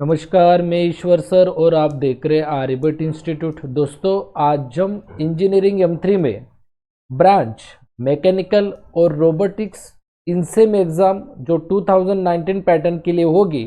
नमस्कार, मैं ईश्वर सर और आप देख रहे हैं आर्यभट्ट इंस्टीट्यूट। दोस्तों, आज हम इंजीनियरिंग M3 में ब्रांच मैकेनिकल और रोबोटिक्स इनसेम एग्ज़ाम जो 2019 पैटर्न के लिए होगी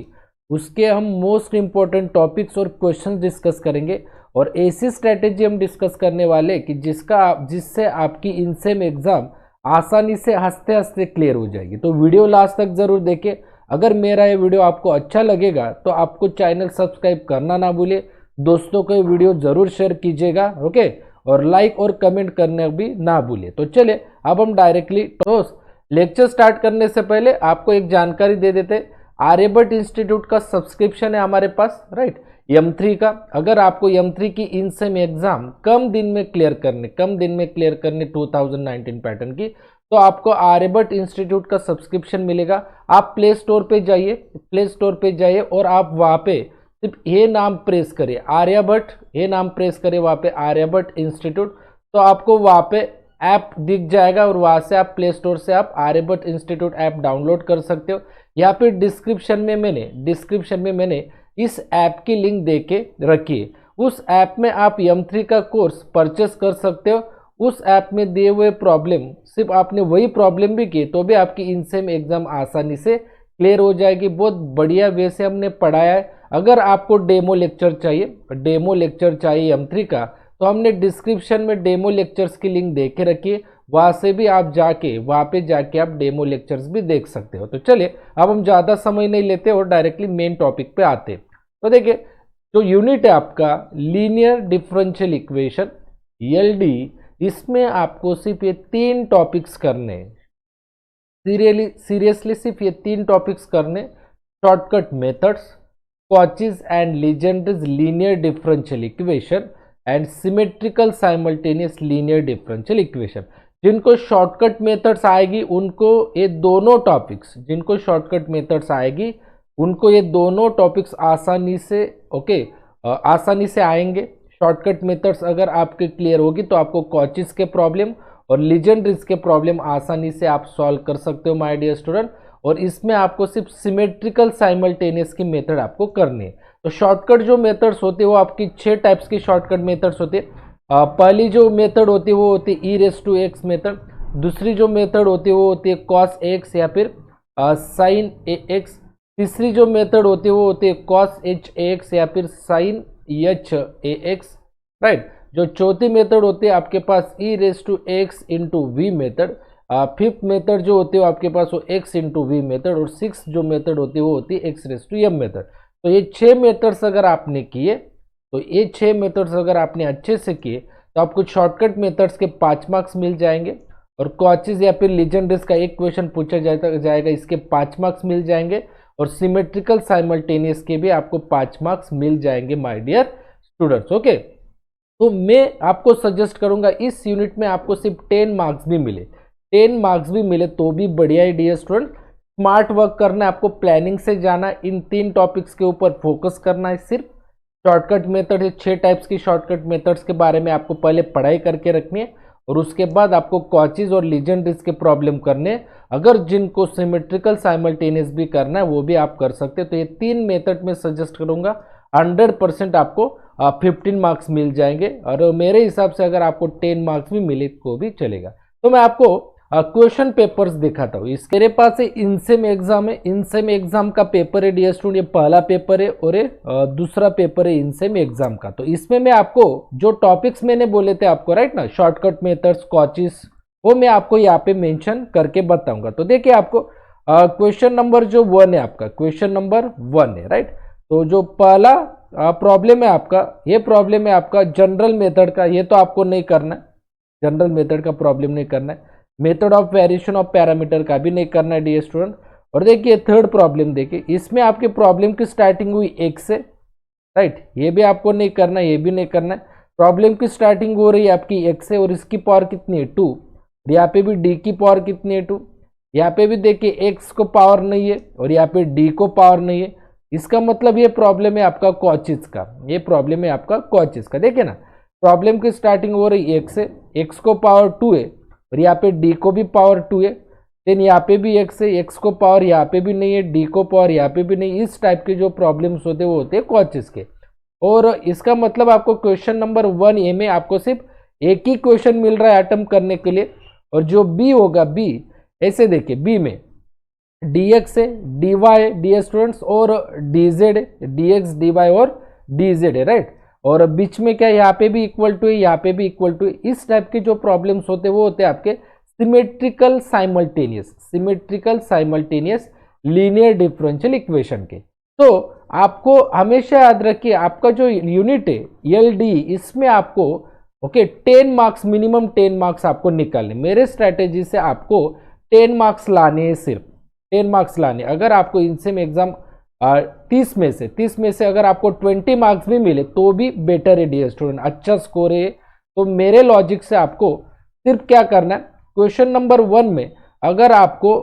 उसके हम मोस्ट इम्पोर्टेंट टॉपिक्स और क्वेश्चंस डिस्कस करेंगे और ऐसी स्ट्रैटेजी हम डिस्कस करने वाले कि जिससे आपकी इनसेम एग्ज़ाम आसानी से हंसते हंसते क्लियर हो जाएगी। तो वीडियो लास्ट तक ज़रूर देखें। अगर मेरा ये वीडियो आपको अच्छा लगेगा तो आपको चैनल सब्सक्राइब करना ना भूलिए, दोस्तों को ये वीडियो ज़रूर शेयर कीजिएगा, ओके, और लाइक और कमेंट करने भी ना भूलिए। तो चलिए अब हम डायरेक्टली लेक्चर स्टार्ट करने से पहले आपको एक जानकारी दे देते। आर्यभट्ट इंस्टीट्यूट का सब्सक्रिप्शन है हमारे पास, राइट, M3 का। अगर आपको M3 की इनसेम एग्जाम कम दिन में क्लियर करने 2019 पैटर्न की, तो आपको आर्यभट्ट इंस्टीट्यूट का सब्सक्रिप्शन मिलेगा। आप प्ले स्टोर पे जाइए और आप वहाँ पे सिर्फ ये नाम प्रेस करिए आर्यभट्ट, ये नाम प्रेस करिए वहाँ पे आर्यभट्ट इंस्टीट्यूट, तो आपको वहाँ पे ऐप दिख जाएगा और वहाँ से आप प्ले स्टोर से आप आर्यभट्ट इंस्टीट्यूट ऐप डाउनलोड कर सकते हो। या फिर डिस्क्रिप्शन में मैंने इस ऐप की लिंक दे के रखी है। उस ऐप में आप M3 का कोर्स परचेस कर सकते हो। उस ऐप में दिए हुए प्रॉब्लम, सिर्फ आपने वही प्रॉब्लम भी की तो भी आपकी इनसेम एग्जाम आसानी से क्लियर हो जाएगी। बहुत बढ़िया वे से हमने पढ़ाया है। अगर आपको डेमो लेक्चर चाहिए M3 का, तो हमने डिस्क्रिप्शन में डेमो लेक्चर्स की लिंक दे के रखी है। वहाँ से भी आप वहाँ पे जाके आप डेमो लेक्चर्स भी देख सकते हो। तो चलिए अब हम ज़्यादा समय नहीं लेते और डायरेक्टली मेन टॉपिक पे आते हैं। तो देखिए, जो यूनिट है आपका लीनियर डिफरेंशियल इक्वेशन LD, इसमें आपको सिर्फ ये 3 टॉपिक्स करने हैं। सीरियसली सिर्फ ये 3 टॉपिक्स करने: shortcut methods, Cauchy's and Legendre's linear differential equation and symmetrical simultaneous linear differential equation. जिनको शॉर्टकट मेथड्स आएगी उनको ये दोनों टॉपिक्स आसानी से आएंगे। शॉर्टकट मेथड्स अगर आपके क्लियर होगी तो आपको कॉचीज के प्रॉब्लम और लीजेंड्रीज के प्रॉब्लम आसानी से आप सॉल्व कर सकते हो माय डियर स्टूडेंट। और इसमें आपको सिर्फ सिमेट्रिकल साइमल्टेनियस की मेथड आपको करनी है। तो शॉर्टकट जो मेथड्स होते हैं वो आपकी 6 टाइप्स की शॉर्टकट मेथड्स होती है। पहली जो मेथड होती है वो होती है e⁻x मेथड। दूसरी जो मेथड होती है वो होती है cos x या फिर sin ax। तीसरी जो मेथड होती है वो होती है cos hx या फिर sin hax, राइट। जो चौथी मेथड होती है आपके पास e⁻x into v method. Fifth method जो होती है आपके पास वो x इंटू v मेथड। और सिक्स जो मेथड होती है वो होती है x⁻m मेथड। तो ये 6 मेथड्स अगर आपने किए, तो ये 6 मेथड्स अगर आपने अच्छे से किए तो आपको शॉर्टकट मेथड्स के 5 मार्क्स मिल जाएंगे। और कॉचीज या फिर लीजेंड्रीज का एक क्वेश्चन पूछा जाएगा, इसके 5 मार्क्स मिल जाएंगे। और सिमेट्रिकल साइमल्टेनियस के भी आपको 5 मार्क्स मिल जाएंगे माय डियर स्टूडेंट्स, ओके। तो मैं आपको सजेस्ट करूंगा इस यूनिट में आपको सिर्फ 10 मार्क्स भी मिले तो भी बढ़िया है डियर स्टूडेंट। स्मार्ट वर्क करना है, आपको प्लानिंग से जाना है, इन 3 टॉपिक्स के ऊपर फोकस करना है। सिर्फ शॉर्टकट मेथड, 6 टाइप्स की शॉर्टकट मेथड्स के बारे में आपको पहले पढ़ाई करके रखनी है और उसके बाद आपको कॉचीज और लीजेंड्रीज के प्रॉब्लम करने हैं। अगर जिनको सिमेट्रिकल साइमल्टेनियस भी करना है वो भी आप कर सकते हैं। तो ये 3 मेथड में सजेस्ट करूंगा, 100% आपको 15 मार्क्स मिल जाएंगे। और मेरे हिसाब से अगर आपको 10 मार्क्स भी मिले तो भी चलेगा। तो मैं आपको क्वेश्चन पेपर्स दिखाता हूँ। इसके मेरे पास इनसेम एग्जाम है। इनसेम एग्जाम का पेपर है डियर स्टूडेंट, ये पहला पेपर है और ये दूसरा पेपर है इनसेम एग्जाम का। तो इसमें मैं आपको जो टॉपिक्स मैंने बोले थे आपको, राइट ना, शॉर्टकट मेथड्स, कॉचीज, वो मैं आपको यहाँ पे मेंशन करके बताऊंगा। तो देखिए, आपको क्वेश्चन नंबर जो 1 है आपका, क्वेश्चन नंबर 1 है, राइट। तो जो पहला प्रॉब्लम है आपका, ये प्रॉब्लम है आपका जनरल मेथड का। ये तो आपको नहीं करना है, जनरल मेथड का प्रॉब्लम नहीं करना है। Method of variation of parameter का भी नहीं करना है डियर स्टूडेंट। और देखिए थर्ड प्रॉब्लम, देखिए इसमें आपके प्रॉब्लम की स्टार्टिंग हुई 1 से, राइट, ये भी आपको नहीं करना है, ये भी नहीं करना है। प्रॉब्लम की स्टार्टिंग हो रही है आपकी 1 से और इसकी पावर कितनी है 2। यहाँ पे भी d की पावर कितनी है 2। यहाँ पे भी देखिए x को पावर नहीं है और यहाँ पे d को पावर नहीं है। इसका मतलब ये प्रॉब्लम है आपका कॉचीज का, ये प्रॉब्लम है आपका कॉचीज का। देखिए ना, प्रॉब्लम की स्टार्टिंग हो रही है 1 से, x को पावर 2 है और यहाँ पे d को भी पावर 2 है। देन यहाँ पे भी x है, x को पावर यहाँ पे भी नहीं है, d को पावर यहाँ पे भी नहीं। इस टाइप के जो प्रॉब्लम्स होते हैं वो होते हैं कॉचेस के। और इसका मतलब आपको क्वेश्चन नंबर 1A में आपको सिर्फ एक ही क्वेश्चन मिल रहा है अटेम्प्ट करने के लिए। और जो बी होगा, बी ऐसे देखिए, बी में dx है, dy है, डी स्टूडेंट्स, और dz है, dx dy और dz है, राइट। और बीच में क्या, यहाँ पे भी इक्वल टू है, यहाँ पे भी इक्वल टू है। इस टाइप के जो प्रॉब्लम्स होते हैं वो होते हैं आपके symmetrical simultaneous linear differential equation के। तो आपको हमेशा याद रखिए, आपका जो यूनिट है LD, इसमें आपको 10 मार्क्स, मिनिमम 10 मार्क्स आपको निकालने। मेरे स्ट्रैटेजी से आपको 10 मार्क्स लाने हैं, सिर्फ 10 मार्क्स लाने। अगर आपको इनसे में एग्जाम 30 में से अगर आपको 20 मार्क्स भी मिले तो भी बेटर है डियर स्टूडेंट, अच्छा स्कोर है। तो मेरे लॉजिक से आपको सिर्फ क्या करना है, क्वेश्चन नंबर 1 में अगर आपको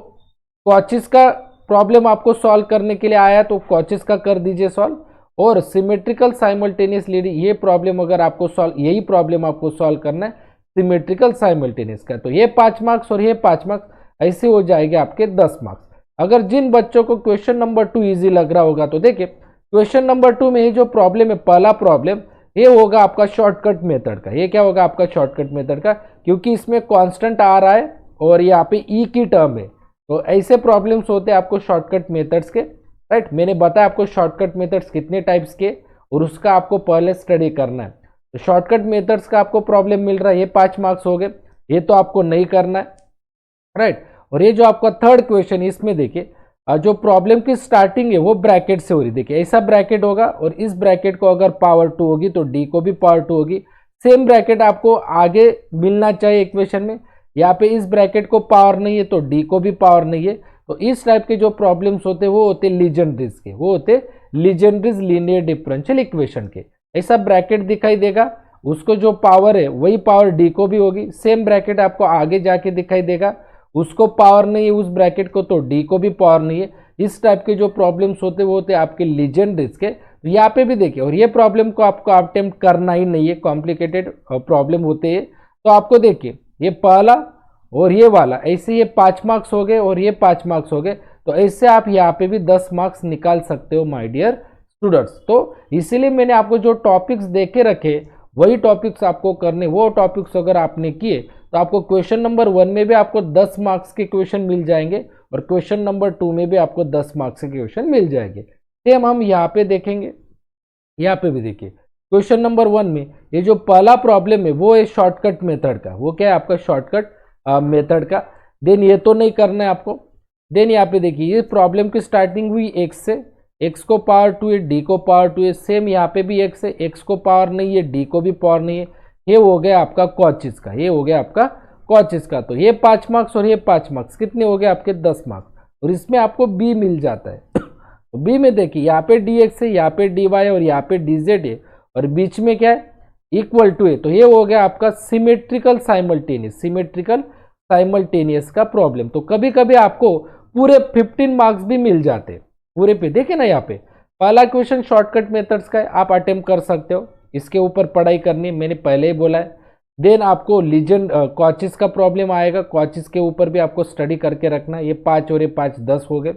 कॉचेस का प्रॉब्लम आपको सॉल्व करने के लिए आया तो कॉचेस का कर दीजिए सॉल्व। और सिमेट्रिकल साइमल्टेनियस लीडिंग, ये प्रॉब्लम अगर आपको सॉल्व, यही प्रॉब्लम आपको सॉल्व करना है सिमेट्रिकल साइमल्टेनियस का, तो ये 5 मार्क्स और ये 5 मार्क्स, ऐसे हो जाएंगे आपके 10 मार्क्स। अगर जिन बच्चों को क्वेश्चन नंबर 2 इजी लग रहा होगा तो देखिए, क्वेश्चन नंबर 2 में ये जो प्रॉब्लम है, पहला प्रॉब्लम ये होगा आपका शॉर्टकट मेथड का। ये क्या होगा आपका शॉर्टकट मेथड का, क्योंकि इसमें कांस्टेंट आ रहा है और यहाँ पे ई की टर्म है। तो ऐसे प्रॉब्लम्स होते हैं आपको शॉर्टकट मेथड्स के, राइट। मैंने बताया आपको शॉर्टकट मेथड्स कितने टाइप्स के, और उसका आपको पहले स्टडी करना है। तो शॉर्टकट मेथड्स का आपको प्रॉब्लम मिल रहा है, ये 5 मार्क्स हो गए, ये तो आपको नहीं करना है, राइट। और ये जो आपका थर्ड क्वेश्चन है, इसमें देखिए जो प्रॉब्लम की स्टार्टिंग है वो ब्रैकेट से हो रही। देखिए ऐसा ब्रैकेट होगा और इस ब्रैकेट को अगर पावर 2 होगी तो डी को भी पावर 2 होगी। सेम ब्रैकेट आपको आगे मिलना चाहिए इक्वेशन में। यहाँ पे इस ब्रैकेट को पावर नहीं है तो डी को भी पावर नहीं है। तो इस टाइप के जो प्रॉब्लम्स होते हैं वो होते लीजेंड्रीज के, वो होते लीजेंड्रीज लीनियर डिफरेंशियल इक्वेशन के। ऐसा ब्रैकेट दिखाई देगा, उसको जो पावर है वही पावर डी को भी होगी। सेम ब्रैकेट आपको आगे जाके दिखाई देगा, उसको पावर नहीं है उस ब्रैकेट को तो डी को भी पावर नहीं है। इस टाइप के जो प्रॉब्लम्स होते हैं वो होते हैं आपके लीजेंड्रीज के। तो यहाँ पे भी देखिए, और ये प्रॉब्लम को आपको अटेम्प्ट करना ही नहीं है, कॉम्प्लिकेटेड प्रॉब्लम होते हैं। तो आपको देखिए ये पहला और ये वाला, ऐसे ये 5 मार्क्स हो गए और ये 5 मार्क्स हो गए। तो ऐसे आप यहाँ पे भी 10 मार्क्स निकाल सकते हो माय डियर स्टूडेंट्स। तो इसीलिए मैंने आपको जो टॉपिक्स देके रखे वही टॉपिक्स आपको करने। वो टॉपिक्स अगर आपने किए तो आपको क्वेश्चन नंबर 1 में भी आपको 10 मार्क्स के क्वेश्चन मिल जाएंगे और क्वेश्चन नंबर 2 में भी आपको 10 मार्क्स के क्वेश्चन मिल जाएंगे। सेम हम यहाँ पे देखेंगे, यहाँ पे भी देखिए क्वेश्चन नंबर 1 में ये जो पहला प्रॉब्लम है वो है शॉर्टकट मेथड का। वो क्या है आपका शॉर्टकट मेथड का। देन ये तो नहीं करना है आपको। देन यहाँ पे देखिए ये प्रॉब्लम की स्टार्टिंग हुई x से, x को पावर 2 है, d को पावर 2 है। सेम यहाँ पे भी x है, x को पावर नहीं है, d को भी पावर नहीं है। ये हो गया आपका कॉचेस का, ये हो गया आपका कॉचेस का। तो ये 5 मार्क्स और ये 5 मार्क्स कितने हो गए आपके 10 मार्क्स। और इसमें आपको b मिल जाता है। तो b में देखिए यहाँ पे dx है, यहाँ पे dy और यहाँ पे dz है और बीच में क्या है इक्वल टू है। तो ये हो गया आपका सिमेट्रिकल साइमल्टेनियस का प्रॉब्लम। तो कभी कभी आपको पूरे 15 मार्क्स भी मिल जाते पूरे पे। देखिए ना यहाँ पे पहला क्वेश्चन शॉर्टकट मेथड्स का है, आप अटेम्प्ट कर सकते हो, इसके ऊपर पढ़ाई करनी है, मैंने पहले ही बोला है। देन आपको लीजेंड कॉचेस का प्रॉब्लम आएगा, कॉचेस के ऊपर भी आपको स्टडी करके रखना है। ये 5 और ये 5 10 हो गए।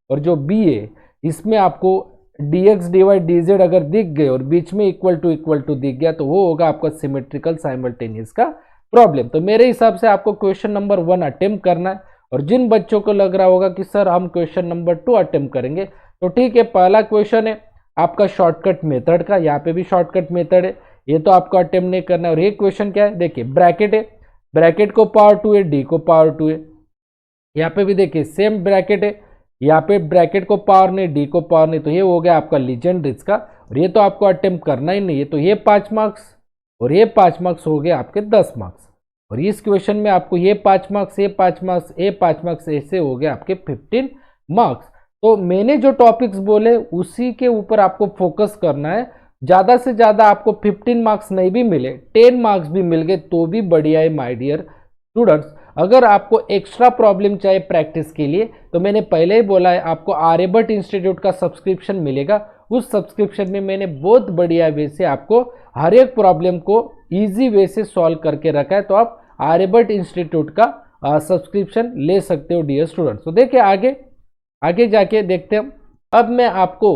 और जो बी है इसमें आपको dx dy dz अगर दिख गए और बीच में इक्वल टू दिख गया तो वो होगा आपका सिमेट्रिकल साइमल्टेनियस का प्रॉब्लम। तो मेरे हिसाब से आपको क्वेश्चन नंबर 1 अटेम्प्ट करना है। और जिन बच्चों को लग रहा होगा कि सर हम क्वेश्चन नंबर 2 अटेम्प्ट करेंगे तो ठीक है, पहला क्वेश्चन है आपका शॉर्टकट मेथड का, यहाँ पे भी शॉर्टकट मेथड है, ये तो आपको अटेम्प्ट नहीं करना है। और ये क्वेश्चन क्या है देखिए ब्रैकेट है, ब्रैकेट को पावर 2 है, डी को पावर 2 है। यहाँ पे भी देखिए सेम ब्रैकेट है, यहाँ पे ब्रैकेट को पावर नहीं, डी को पावर नहीं। तो ये हो गया आपका लीजेंड्रीज का और ये तो आपको अटेम्प्ट करना ही नहीं है। तो ये 5 मार्क्स और ये 5 मार्क्स हो गए आपके 10 मार्क्स। और इस क्वेश्चन में आपको ये 5 मार्क्स, ये 5 मार्क्स, ये 5 मार्क्स, ऐसे हो गए आपके 15 मार्क्स। तो मैंने जो टॉपिक्स बोले उसी के ऊपर आपको फोकस करना है। ज़्यादा से ज़्यादा आपको 15 मार्क्स नहीं भी मिले, 10 मार्क्स भी मिल गए तो भी बढ़िया है माय डियर स्टूडेंट्स। अगर आपको एक्स्ट्रा प्रॉब्लम चाहिए प्रैक्टिस के लिए तो मैंने पहले ही बोला है आपको आर्यभट्ट इंस्टीट्यूट का सब्सक्रिप्शन मिलेगा। उस सब्सक्रिप्शन में मैंने बहुत बढ़िया वे से आपको हर एक प्रॉब्लम को ईजी वे से सॉल्व करके रखा है। तो आप आर्यभट्ट इंस्टीट्यूट का सब्सक्रिप्शन ले सकते हो डियर स्टूडेंट्स। तो देखिए आगे आगे जाके देखते हैं। अब मैं आपको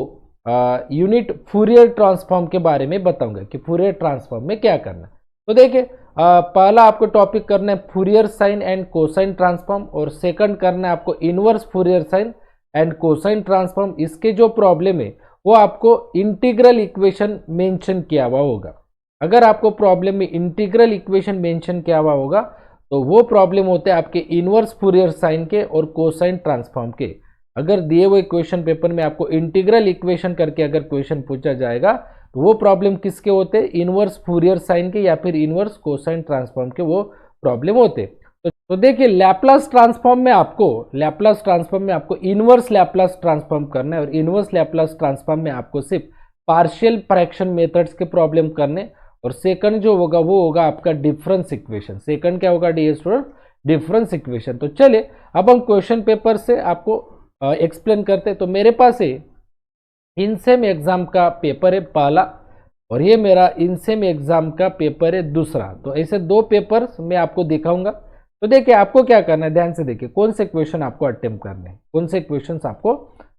यूनिट फूरियर ट्रांसफॉर्म के बारे में बताऊंगा कि फूरियर ट्रांसफॉर्म में क्या करना है। तो देखिए पहला आपको टॉपिक करना है Fourier sine and cosine transform, और सेकंड करना है आपको inverse Fourier sine and cosine transform. इसके जो प्रॉब्लम है वो आपको इंटीग्रल इक्वेशन मेंशन किया हुआ होगा। अगर आपको प्रॉब्लम में इंटीग्रल इक्वेशन मेंशन किया हुआ होगा तो वो प्रॉब्लम होते हैं आपके इनवर्स फूरियर साइन के और कोसाइन ट्रांसफॉर्म के। अगर दिए हुए क्वेश्चन पेपर में आपको इंटीग्रल इक्वेशन करके अगर क्वेश्चन पूछा जाएगा तो वो प्रॉब्लम किसके होते हैं, इनवर्स फूरियर साइन के या फिर इनवर्स कोसाइन ट्रांसफॉर्म के वो प्रॉब्लम होते। तो देखिए लैप्लास ट्रांसफॉर्म में आपको इनवर्स लैप्लास ट्रांसफॉर्म करना है, और इनवर्स लैप्लास ट्रांसफॉर्म में आपको सिर्फ पार्शियल फ्रैक्शन मेथड्स के प्रॉब्लम करने, और सेकंड जो होगा वो होगा आपका डिफरेंस इक्वेशन। सेकंड क्या होगा डियर स्टूडेंट, डिफरेंस इक्वेशन। तो चलिए अब हम क्वेश्चन पेपर से आपको एक्सप्लेन करते। तो मेरे पास है इनसेम एग्जाम का पेपर है पहला, और ये मेरा इनसेम एग्जाम का पेपर है दूसरा। तो ऐसे दो पेपर्स मैं आपको दिखाऊंगा। तो देखिए आपको क्या करना है, ध्यान से देखिए कौन से क्वेश्चन आपको अटेम्प्ट करने हैं, कौन से क्वेश्चन आपको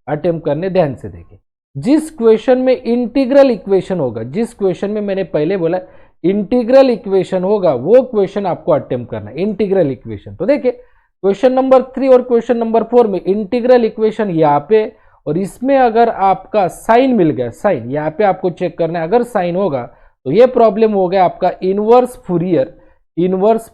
अटेम्प्ट करने, ध्यान से देखिए। जिस क्वेश्चन में इंटीग्रल इक्वेशन होगा, जिस क्वेश्चन में मैंने पहले बोला इंटीग्रल इक्वेशन होगा, वो क्वेश्चन आपको अटेम्प्ट करना है, इंटीग्रल इक्वेशन। तो देखिए क्वेश्चन नंबर 3 और क्वेश्चन नंबर 4 में इंटीग्रल इक्वेशन यहाँ पे, और इसमें अगर आपका साइन मिल गया, साइन यहाँ पे आपको चेक करना है, अगर साइन होगा तो ये प्रॉब्लम हो गया आपका इनवर्स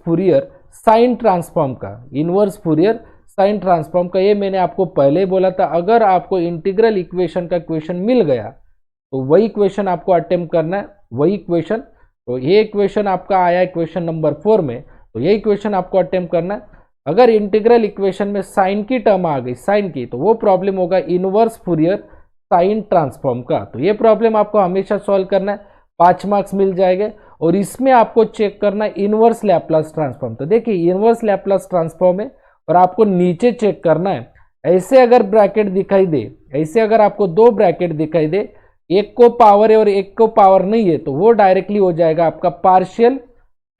फूरियर साइन ट्रांसफॉर्म का, इनवर्स फूरियर साइन ट्रांसफॉर्म का। ये मैंने आपको पहले ही बोला था, अगर आपको इंटीग्रल इक्वेशन का क्वेश्चन मिल गया तो वही क्वेश्चन आपको अटेम्प्ट करना है, वही क्वेश्चन। तो ये क्वेश्चन आपका आया है क्वेश्चन नंबर 4 में, तो यही क्वेश्चन आपको अटेम्प्ट करना है। अगर इंटीग्रल इक्वेशन में साइन की टर्म आ गई, साइन की, तो वो प्रॉब्लम होगा इनवर्स फूरियर साइन ट्रांसफॉर्म का। तो ये प्रॉब्लम आपको हमेशा सॉल्व करना है, 5 मार्क्स मिल जाएंगे। और इसमें आपको चेक करना है इनवर्स लैप्लास ट्रांसफॉर्म। तो देखिए इनवर्स लैप्लास ट्रांसफॉर्म है, और आपको नीचे चेक करना है। ऐसे अगर ब्रैकेट दिखाई दे, ऐसे अगर आपको दो ब्रैकेट दिखाई दे, एक को पावर है और एक को पावर नहीं है, तो वो डायरेक्टली हो जाएगा आपका पार्शियल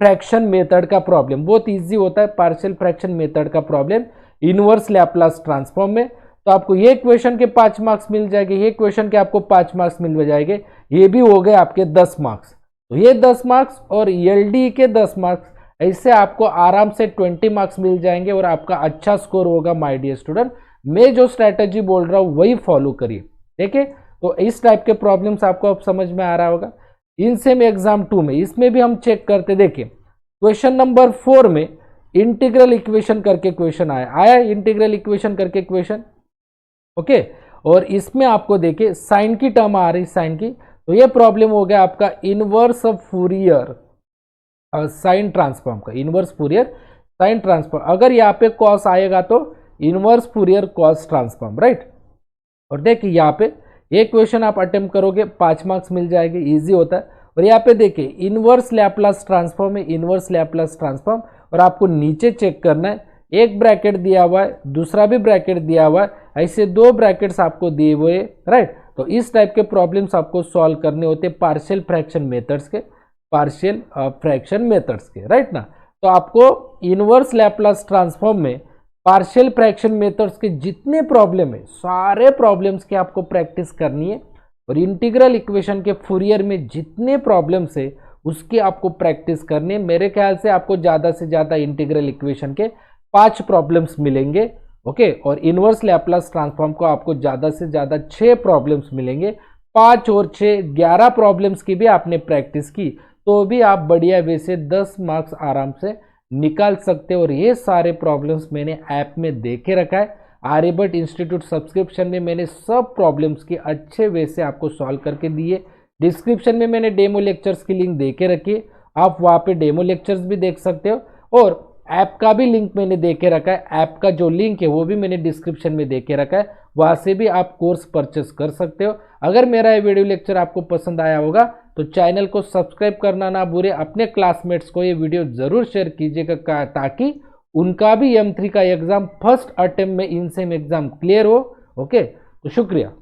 फ्रैक्शन मेथड का प्रॉब्लम। बहुत इजी होता है पार्शियल फ्रैक्शन मेथड का प्रॉब्लम इनवर्स लैप्लास ट्रांसफॉर्म में। तो आपको ये क्वेश्चन के 5 मार्क्स मिल जाएंगे, ये क्वेश्चन के आपको 5 मार्क्स मिल जाएंगे, ये भी हो गए आपके 10 मार्क्स। तो ये 10 मार्क्स और एलडी के 10 मार्क्स, ऐसे आपको आराम से 20 मार्क्स मिल जाएंगे और आपका अच्छा स्कोर होगा माय डियर स्टूडेंट। मैं जो स्ट्रैटेजी बोल रहा हूँ वही फॉलो करिए, ठीक है। तो इस टाइप के प्रॉब्लम्स आपको अब समझ में आ रहा होगा। इनसेम एग्जाम 2 में इसमें भी हम चेक करते, देखिए क्वेश्चन नंबर 4 में इंटीग्रल इक्वेशन करके क्वेश्चन आया इंटीग्रल इक्वेशन करके क्वेश्चन, ओके। और इसमें आपको देखिए साइन की टर्म आ रही, साइन की, तो ये प्रॉब्लम हो गया आपका इनवर्स फूरियर साइन ट्रांसफॉर्म का, इनवर्स फूरियर साइन ट्रांसफॉर्म। अगर यहाँ पे कॉस आएगा तो inverse Fourier cos transform, right. और देखिए यहाँ पे एक क्वेश्चन आप अटेम्प्ट करोगे 5 मार्क्स मिल जाएंगे, इजी होता है। और यहाँ पे देखिए इनवर्स लैप्लास ट्रांसफॉर्म है, इनवर्स लैप्लास ट्रांसफॉर्म, और आपको नीचे चेक करना है, एक ब्रैकेट दिया हुआ है, दूसरा भी ब्रैकेट दिया हुआ है, ऐसे 2 ब्रैकेट्स आपको दिए हुए हैं, राइट। तो इस टाइप के प्रॉब्लम्स आपको सॉल्व करने होते हैं पार्शियल फ्रैक्शन मेथड्स के, पार्शियल फ्रैक्शन मेथड्स के, राइट ना। तो आपको इनवर्स लैप्लास ट्रांसफॉर्म में पार्शियल फ्रैक्शन मेथड्स के जितने प्रॉब्लम है, सारे प्रॉब्लम्स की आपको प्रैक्टिस करनी है। और इंटीग्रल इक्वेशन के फूरियर में जितने प्रॉब्लम्स है उसकी आपको प्रैक्टिस करनी है। मेरे ख्याल से आपको ज़्यादा से ज़्यादा इंटीग्रल इक्वेशन के 5 प्रॉब्लम्स मिलेंगे, ओके। और इनवर्स लैप्लास ट्रांसफॉर्म को आपको ज़्यादा से ज़्यादा 6 प्रॉब्लम्स मिलेंगे। 5 और 6 11 प्रॉब्लम्स की भी आपने प्रैक्टिस की तो भी आप बढ़िया वे से 10 मार्क्स आराम से निकाल सकते हो। और ये सारे प्रॉब्लम्स मैंने ऐप में दे के रखा है, आर्यभट्ट इंस्टीट्यूट सब्सक्रिप्शन में मैंने सब प्रॉब्लम्स की अच्छे वे से आपको सॉल्व करके दिए। डिस्क्रिप्शन में मैंने डेमो लेक्चर्स की लिंक दे के रखी है, आप वहाँ पे डेमो लेक्चर्स भी देख सकते हो। और ऐप का भी लिंक मैंने दे के रखा है, ऐप का जो लिंक है वो भी मैंने डिस्क्रिप्शन में दे के रखा है, वहाँ से भी आप कोर्स परचेस कर सकते हो। अगर मेरा ये वीडियो लेक्चर आपको पसंद आया होगा तो चैनल को सब्सक्राइब करना ना भूलें, अपने क्लासमेट्स को ये वीडियो ज़रूर शेयर कीजिएगा ताकि उनका भी M3 का एग्ज़ाम फर्स्ट अटेम्प्ट में इनसेम एग्ज़ाम क्लियर हो, ओके। तो शुक्रिया।